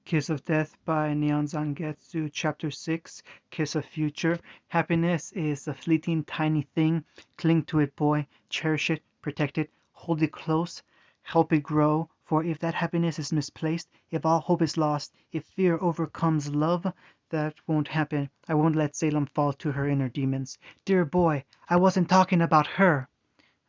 Kiss of Death by Neon Zangetsu, Chapter 6, Kiss of Future. Happiness is a fleeting tiny thing. Cling to it, boy. Cherish it, protect it, hold it close, help it grow. For if that happiness is misplaced, if all hope is lost, if fear overcomes love, that won't happen. I won't let Salem fall to her inner demons. Dear boy, I wasn't talking about her.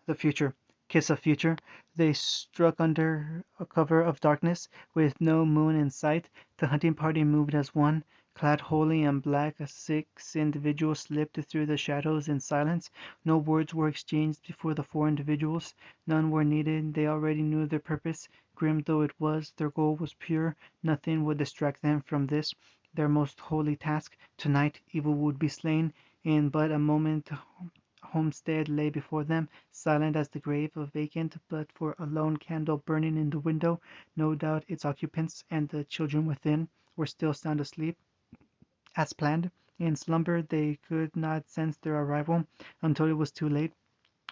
The future. Kiss of future. They struck under a cover of darkness, with no moon in sight. The hunting party moved as one. Clad wholly in black, 6 individuals slipped through the shadows in silence. No words were exchanged before the 4 individuals. None were needed. They already knew their purpose. Grim though it was, their goal was pure. Nothing would distract them from this, their most holy task. Tonight, evil would be slain. In but a moment homestead lay before them, silent as the grave, vacant but for a lone candle burning in the window. No doubt its occupants and the children within were still sound asleep, as planned. In slumber they could not sense their arrival until it was too late.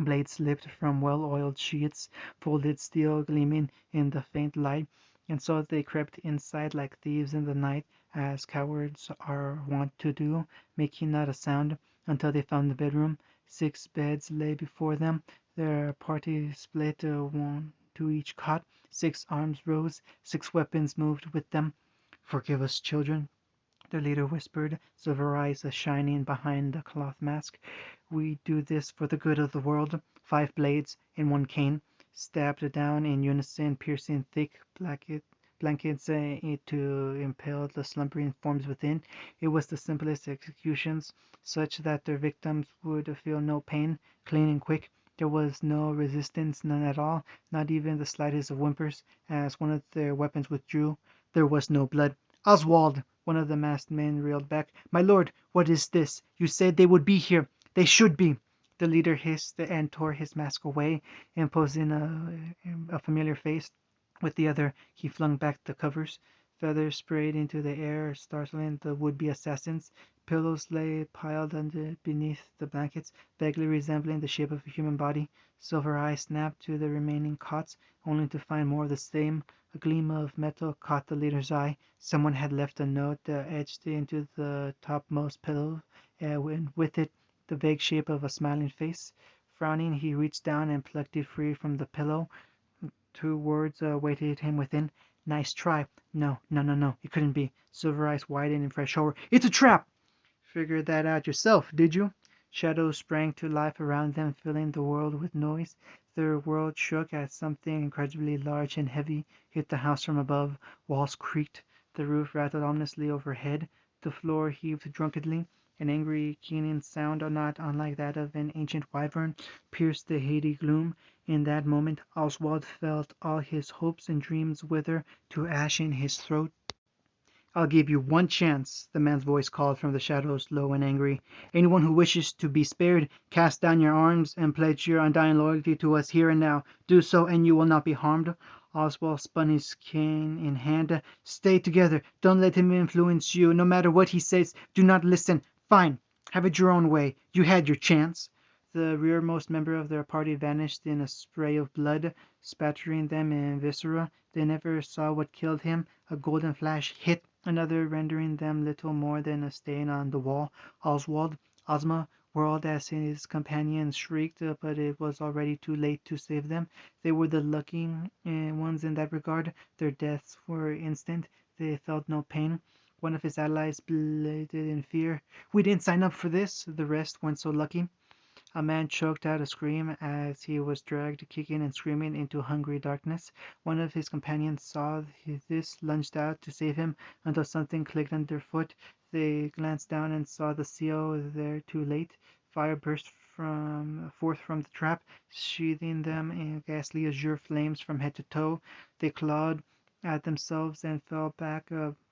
Blades slipped from well-oiled sheaths, folded steel gleaming in the faint light, and so they crept inside like thieves in the night, as cowards are wont to do, making not a sound, until they found the bedroom. 6 beds lay before them, their party split, one to each cot. 6 arms rose, 6 weapons moved with them. "Forgive us, children," the leader whispered, silver eyes shining behind the cloth mask. "We do this for the good of the world." 5 blades in one cane stabbed down in unison, piercing thick blankets to impale the slumbering forms within. It was the simplest executions, such that their victims would feel no pain. Clean and quick. There was no resistance, none at all, not even the slightest of whimpers, as one of their weapons withdrew. There was no blood. "Oswald!" One of the masked men reeled back. "My lord, what is this? You said they would be here. They should be." The leader hissed and tore his mask away, imposing a familiar face. With the other he flung back the covers. Feathers sprayed into the air, startling the would-be assassins. Pillows lay piled beneath the blankets, vaguely resembling the shape of a human body. Silver Eye snapped to the remaining cots, only to find more of the same. A gleam of metal caught the leader's eye. Someone had left a note etched into the topmost pillow, and with it the vague shape of a smiling face. Frowning, he reached down and plucked it free from the pillow. 2 words awaited him within. "Nice try." No, no, no, no, it couldn't be. Silver Eyes widened in fresh horror. "It's a trap!" "Figured that out yourself, did you?" Shadows sprang to life around them, filling the world with noise. Their world shook as something incredibly large and heavy hit the house from above. Walls creaked. The roof rattled ominously overhead. The floor heaved drunkenly. An angry, keening sound, not unlike that of an ancient wyvern, pierced the hazy gloom. In that moment Oswald felt all his hopes and dreams wither to ash in his throat. "I'll give you one chance," the man's voice called from the shadows, low and angry. "Anyone who wishes to be spared, cast down your arms and pledge your undying loyalty to us here and now. Do so, and you will not be harmed." Oswald spun his cane in hand. "Stay together. Don't let him influence you. No matter what he says, do not listen. Fine. Have it your own way. You had your chance." The rearmost member of their party vanished in a spray of blood, spattering them in viscera. They never saw what killed him. A golden flash hit another, rendering them little more than a stain on the wall. Oswald, Ozma, whirled as his companions shrieked, but it was already too late to save them. They were the lucky ones in that regard. Their deaths were instant. They felt no pain. One of his allies bleated in fear. "We didn't sign up for this." The rest weren't so lucky. A man choked out a scream as he was dragged kicking and screaming into hungry darkness. One of his companions saw this, lunged out to save him until something clicked underfoot. They glanced down and saw the seal there too late. Fire burst forth from the trap, sheathing them in ghastly azure flames from head to toe. They clawed at themselves and fell back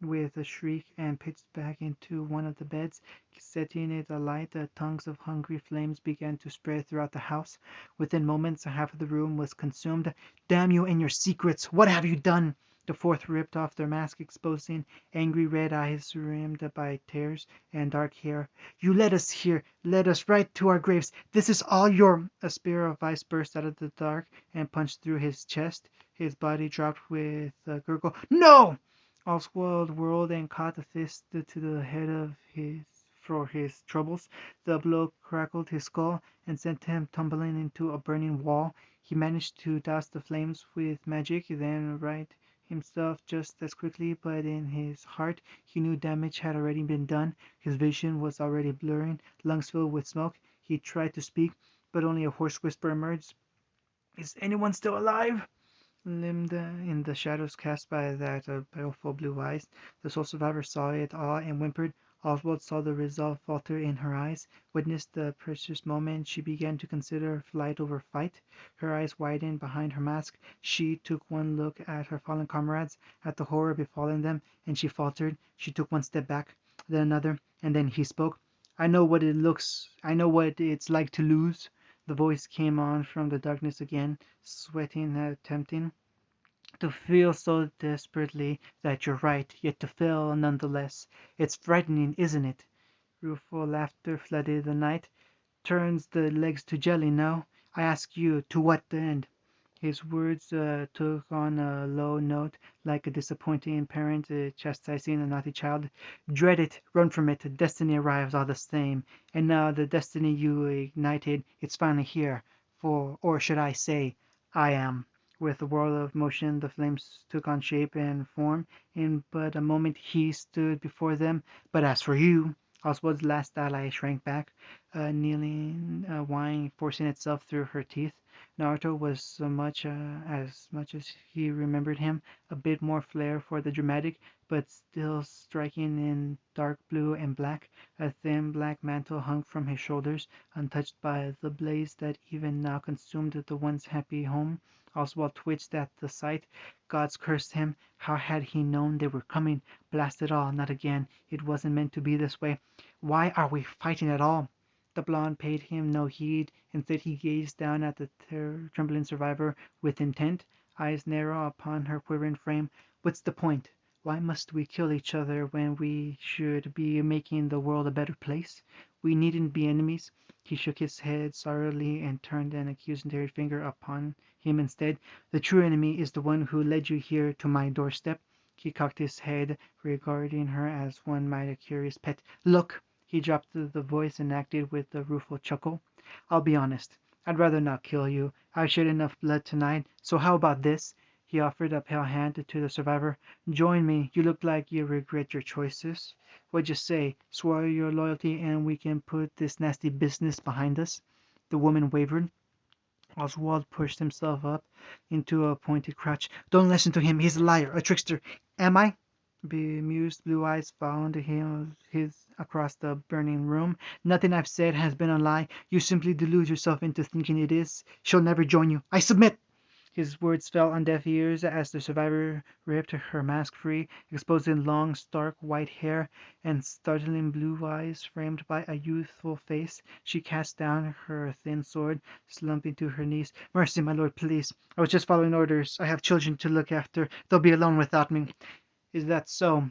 with a shriek and pitched back into one of the beds. Setting it alight, tongues of hungry flames began to spread throughout the house. Within moments, half of the room was consumed. "Damn you and your secrets! What have you done?" The fourth ripped off their mask, exposing angry red eyes rimmed by tears and dark hair. "You led us here, led us right to our graves. This is all your—" A spear of ice burst out of the dark and punched through his chest. His body dropped with a gurgle. "No!" Oswald whirled and caught a fist to the head of his for his troubles. The blow crackled his skull and sent him tumbling into a burning wall. He managed to douse the flames with magic, then right himself just as quickly, but in his heart he knew damage had already been done. His vision was already blurring, lungs filled with smoke. He tried to speak, but only a hoarse whisper emerged. Is anyone still alive? Limned in the shadows cast by that baleful blue eyes. The sole survivor saw it all and whimpered. Oswald saw the resolve falter in her eyes, witnessed the precious moment she began to consider flight over fight. Her eyes widened behind her mask. She took one look at her fallen comrades, at the horror befallen them, and she faltered. She took one step back, then another, and then he spoke. I know what it's like to lose. The voice came on from the darkness again, sweating and tempting. To feel so desperately that you're right, yet to fail nonetheless. It's frightening, isn't it? Rueful laughter flooded the night. Turns the legs to jelly, no? I ask you, to what end? His words took on a low note, like a disappointing parent chastising a naughty child. Dread it, run from it, destiny arrives all the same. And now the destiny you ignited, it's finally here. Or should I say, I am. With a whirl of motion, the flames took on shape and form. In but a moment he stood before them. But as for you, Oswald's last ally shrank back, kneeling, whine forcing itself through her teeth. Naruto was as much as he remembered him, a bit more flair for the dramatic, but still striking in dark blue and black. A thin black mantle hung from his shoulders, untouched by the blaze that even now consumed the once happy home. Oswald twitched at the sight. Gods cursed him. How had he known they were coming? Blast it all, not again. It wasn't meant to be this way. Why are we fighting at all? The blonde paid him no heed. Instead he gazed down at the trembling survivor with intent, eyes narrow upon her quivering frame. What's the point? Why must we kill each other when we should be making the world a better place? We needn't be enemies. He shook his head sorrowfully and turned an accusatory finger upon him instead. The true enemy is the one who led you here to my doorstep. He cocked his head, regarding her as one might a curious pet. Look! He dropped the voice and acted with a rueful chuckle. I'll be honest. I'd rather not kill you. I've shed enough blood tonight. So how about this? He offered a pale hand to the survivor. Join me. You look like you regret your choices. What'd you say? Swear your loyalty and we can put this nasty business behind us? The woman wavered. Oswald pushed himself up into a pointed crouch. Don't listen to him. He's a liar, a trickster. Am I? Bemused blue eyes followed his across the burning room. Nothing I've said has been a lie. You simply delude yourself into thinking it is. She'll never join you. I submit! His words fell on deaf ears as the survivor ripped her mask free, exposing long, stark white hair and startling blue eyes framed by a youthful face. She cast down her thin sword, slumping to her knees. Mercy, my lord, please. I was just following orders. I have children to look after. They'll be alone without me. Is that so?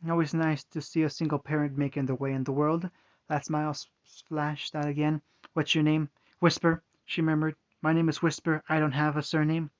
Always nice to see a single parent making their way in the world. That smile flashed out again. What's your name? Whisper, she murmured. My name is Whisper. I don't have a surname.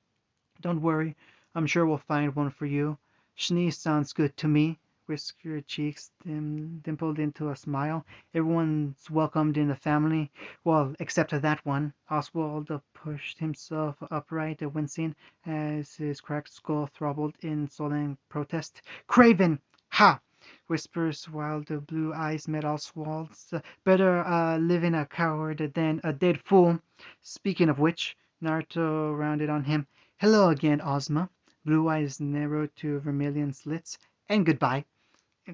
Don't worry. I'm sure we'll find one for you. Schnee sounds good to me. Whiskered cheeks dimpled into a smile. Everyone's welcomed in the family. Well, except that one. Oswald pushed himself upright, wincing as his cracked skull throbbed in sullen protest. Craven! Ha! Whispers while the blue eyes met Oswald's. Better living a coward than a dead fool. Speaking of which, Naruto rounded on him. Hello again, Ozma. Blue eyes narrowed to vermilion slits. And goodbye.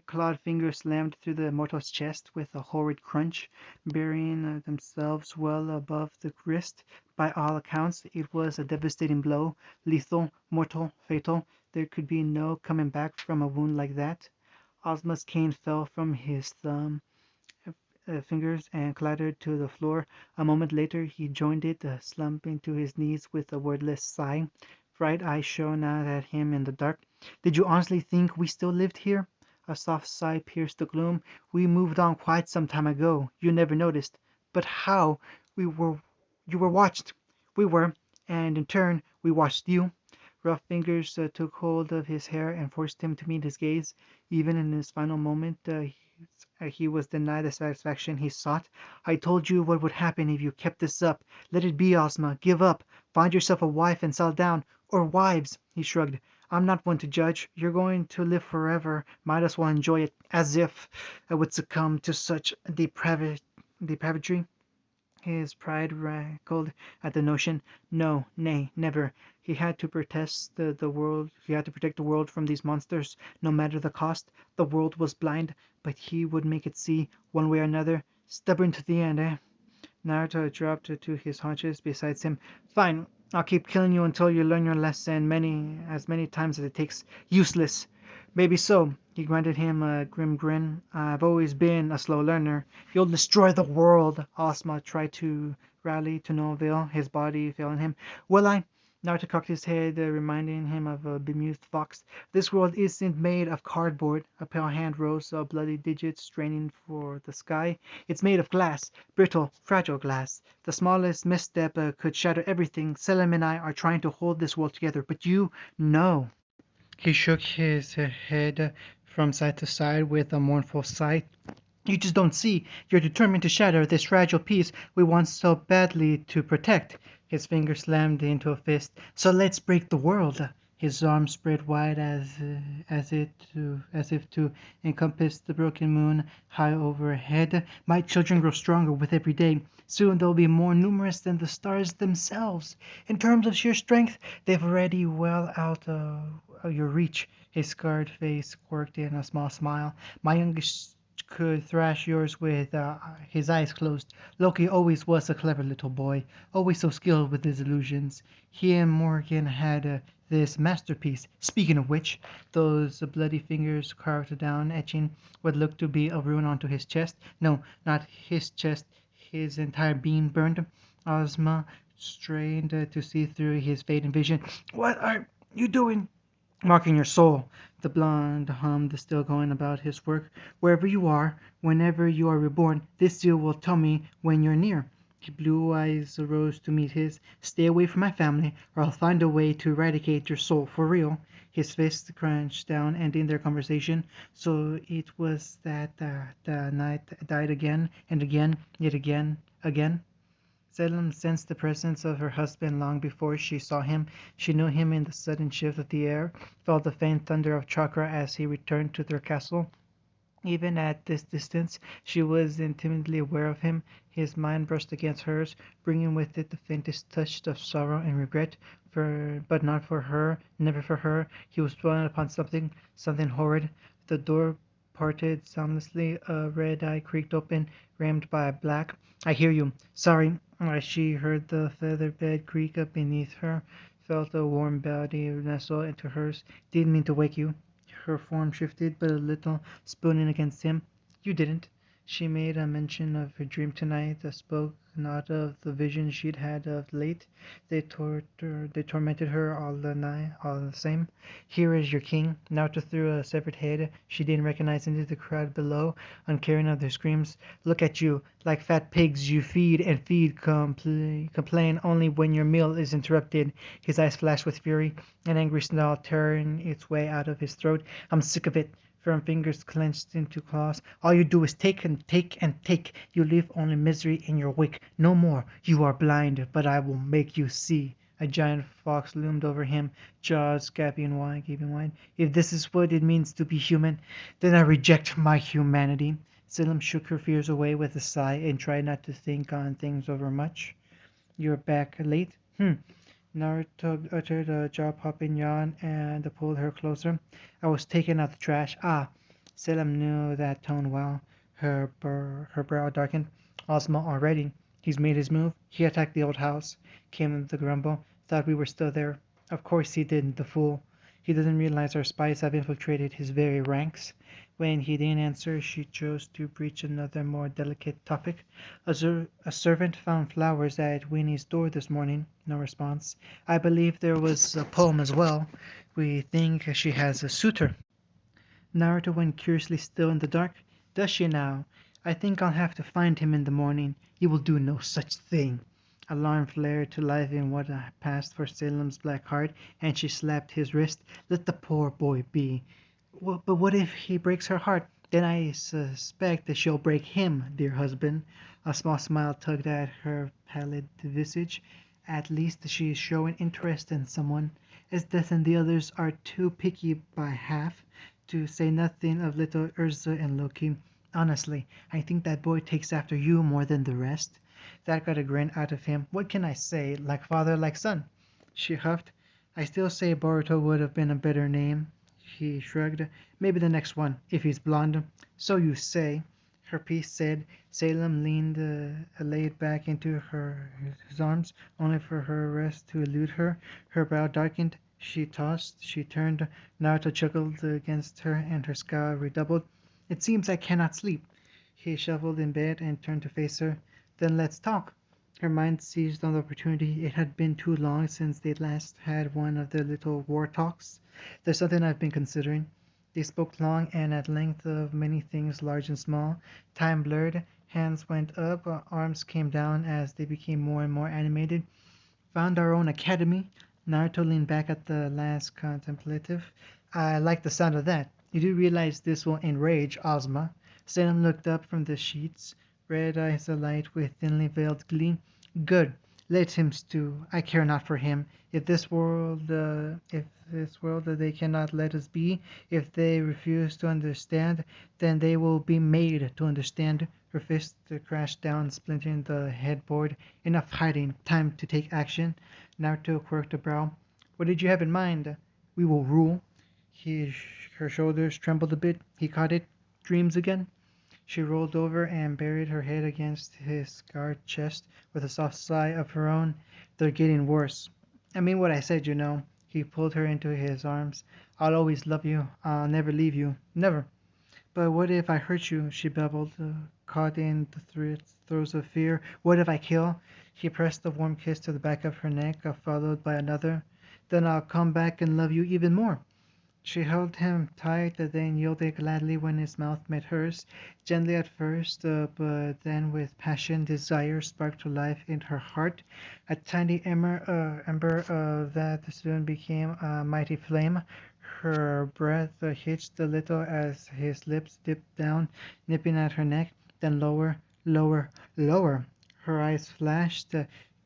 Clawed fingers slammed through the mortal's chest with a horrid crunch, burying themselves well above the wrist. By all accounts, it was a devastating blow, lethal, mortal, fatal. There could be no coming back from a wound like that. Ozma's cane fell from his fingers and clattered to the floor. A moment later he joined it, slumping to his knees with a wordless sigh. Bright eyes shone out at him in the dark. Did you honestly think we still lived here? A soft sigh pierced the gloom. We moved on quite some time ago. You never noticed. But how? You were watched. We were, and in turn we watched you. Rough fingers took hold of his hair and forced him to meet his gaze. Even in his final moment, he was denied the satisfaction he sought. I told you what would happen if you kept this up. Let it be, Ozma. Give up. Find yourself a wife and settle down. Or wives, he shrugged. I'm not one to judge. You're going to live forever. Might as well enjoy it. As if I would succumb to such depravity. His pride rankled at the notion. No, nay, never. He had to protest the world. He had to protect the world from these monsters, no matter the cost. The world was blind, but he would make it see, one way or another. Stubborn to the end, eh? Naruto dropped to his haunches beside him. Fine, I'll keep killing you until you learn your lesson as many times as it takes. Useless. Maybe so. He granted him a grim grin. I've always been a slow learner. You'll destroy the world. Ozma tried to rally to no avail, his body failing him. Will I? Naruto cocked his head, reminding him of a bemused fox. This world isn't made of cardboard. A pale hand rose, a bloody digit straining for the sky. It's made of glass, brittle, fragile glass. The smallest misstep could shatter everything. Salem and I are trying to hold this world together, but you, no. He shook his head from side to side with a mournful sigh. You just don't see. You're determined to shatter this fragile piece we want so badly to protect. His finger slammed into a fist. So let's break the world. His arms spread wide as if to encompass the broken moon high overhead. My children grow stronger with every day. Soon they'll be more numerous than the stars themselves. In terms of sheer strength, they've already well out of your reach. His scarred face quirked in a small smile. My youngest could thrash yours with his eyes closed. Loki always was a clever little boy, always so skilled with his illusions. He and Morgan had this masterpiece. Speaking of which, those bloody fingers carved down, etching what looked to be a rune onto his chest. No, not his chest, his entire being burned. Ozma strained to see through his fading vision. What are you doing? Marking your soul. The blonde hummed, still going about his work. Wherever you are, whenever you are reborn, this seal will tell me when you're near. His blue eyes rose to meet his. Stay away from my family, or I'll find a way to eradicate your soul for real. His fist crunched down, ending their conversation. So it was that the night died again and again, yet again. Salem sensed the presence of her husband long before she saw him. She knew him in the sudden shift of the air, felt the faint thunder of chakra as he returned to their castle. Even at this distance, she was intimately aware of him. His mind brushed against hers, bringing with it the faintest touch of sorrow and regret. But not for her, never for her. He was dwelling upon something horrid. The door parted soundlessly. A red eye creaked open, rammed by a black. I hear you. Sorry. As she heard the feather bed creak up beneath her, felt a warm body nestle into hers. Didn't mean to wake you. Her form shifted but a little, spooning against him. You didn't. She made a mention of her dream tonight, spoke not of the visions she'd had of late. They tormented her all the night, all the same. Here is your king. Naruto threw a severed head she didn't recognize into the crowd below, uncaring of their screams. Look at you, like fat pigs you feed and feed, complain only when your meal is interrupted. His eyes flashed with fury, an angry snarl tearing its way out of his throat. I'm sick of it. Firm fingers clenched into claws. All you do is take and take and take. You leave only misery in your wake. No more. You are blind, but I will make you see. A giant fox loomed over him, jaws gaping wide. If this is what it means to be human, then I reject my humanity. Salem shook her fears away with a sigh and tried not to think on things over much. You're back late? Naruto uttered a jaw-popping yawn and pulled her closer. I was taking out the trash. Ah, Salem knew that tone well. Her brow darkened. Ozma already. He's made his move. He attacked the old house. Came the grumble. Thought we were still there. Of course he didn't, the fool. He doesn't realize our spies have infiltrated his very ranks. When he didn't answer, she chose to breach another more delicate topic. A servant found flowers at Winnie's door this morning. No response. I believe there was a poem as well. We think she has a suitor. Naruto went curiously still in the dark. Does she now? I think I'll have to find him in the morning. You will do no such thing. Alarm flared to life in what passed for Salem's black heart, and she slapped his wrist. Let the poor boy be. But what if he breaks her heart? Then I suspect that she'll break him, dear husband. A small smile tugged at her pallid visage. At least she is showing interest in someone, as Death and the others are too picky by half, to say nothing of little Urza and Loki. Honestly, I think that boy takes after you more than the rest. That got a grin out of him. What can I say? Like father, like son. She huffed. I still say Boruto would have been a better name. He shrugged. Maybe the next one, if he's blonde. So you say. Her piece said. Salem leaned laid back into his arms, only for her arrest to elude her. Her brow darkened. She tossed. She turned. Naruto chuckled against her, and her scowl redoubled. It seems I cannot sleep. He shuffled in bed and turned to face her. Then let's talk. Her mind seized on the opportunity. It had been too long since they last had one of their little war talks. There's something I've been considering. They spoke long and at length of many things large and small. Time blurred, hands went up, arms came down as they became more and more animated. Found our own academy. Naruto leaned back at the last contemplative. I like the sound of that. You do realize this will enrage Ozma. Salem looked up from the sheets, red eyes alight with thinly veiled glee. Good. Let him stew. I care not for him. If this world they cannot let us be, if they refuse to understand, then they will be made to understand. Her fist crashed down, splintering the headboard. Enough hiding. Time to take action. Naruto quirked a brow. What did you have in mind? We will rule. Her shoulders trembled a bit. He caught it. Dreams again? She rolled over and buried her head against his scarred chest with a soft sigh of her own. They're getting worse. I mean what I said, you know. He pulled her into his arms. I'll always love you. I'll never leave you. Never. But what if I hurt you? She babbled, caught in the throes of fear. What if I kill? He pressed a warm kiss to the back of her neck, followed by another. Then I'll come back and love you even more. She held him tight, then yielded gladly when his mouth met hers, gently at first, but then with passion, desire sparked to life in her heart. A tiny ember that soon became a mighty flame. Her breath hitched a little as his lips dipped down, nipping at her neck, then lower, lower, lower. Her eyes flashed.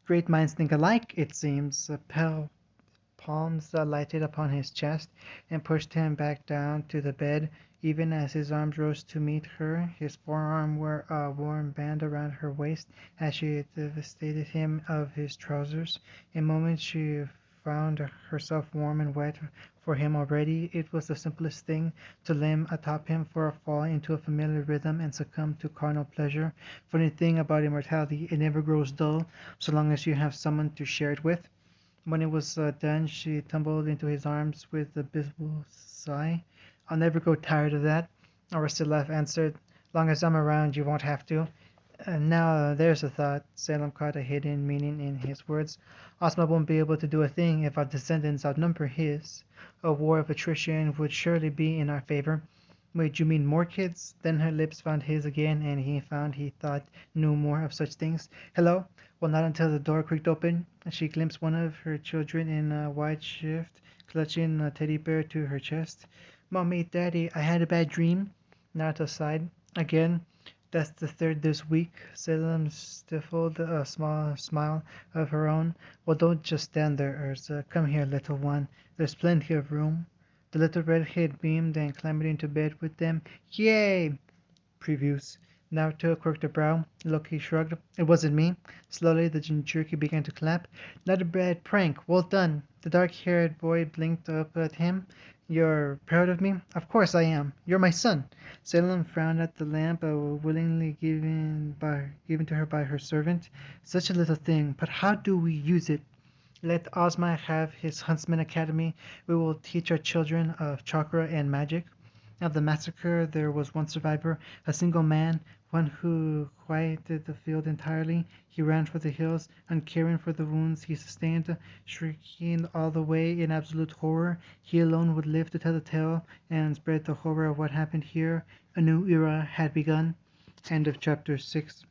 Great minds think alike, it seems. Pale palms lighted upon his chest and pushed him back down to the bed. Even as his arms rose to meet her, his forearm wore a warm band around her waist as she devastated him of his trousers. In moments she found herself warm and wet for him already. It was the simplest thing to limb atop him for a fall into a familiar rhythm and succumb to carnal pleasure. Funny thing about immortality, it never grows dull so long as you have someone to share it with. When it was done, she tumbled into his arms with a blissful sigh. I'll never grow tired of that, Aristilav answered. Long as I'm around, you won't have to. Now there's a thought. Salem caught a hidden meaning in his words. Ozma won't be able to do a thing if our descendants outnumber his. A war of attrition would surely be in our favor. Wait, you mean more kids? Then her lips found his again, and he found he thought no more of such things. Hello? Well, not until the door creaked open. She glimpsed one of her children in a white shift, clutching a teddy bear to her chest. Mommy, Daddy, I had a bad dream. Naruto sighed. Again? That's the third this week. Salem stifled a small smile of her own. Well, don't just stand there, Urza. Come here, little one. There's plenty of room. The little redhead beamed and clambered into bed with them. Yay! Previews. Naruto quirked a brow. Loki shrugged. It wasn't me. Slowly the Jinchuriki began to clap. Not a bad prank. Well done. The dark-haired boy blinked up at him. You're proud of me? Of course I am. You're my son. Salem frowned at the lamp, willingly given to her by her servant. Such a little thing, but how do we use it? Let Ozma have his Huntsman Academy. We will teach our children of chakra and magic. Of the massacre, there was one survivor, a single man, one who quieted the field entirely. He ran for the hills, uncaring for the wounds he sustained, shrieking all the way in absolute horror. He alone would live to tell the tale and spread the horror of what happened here. A new era had begun. End of chapter 6.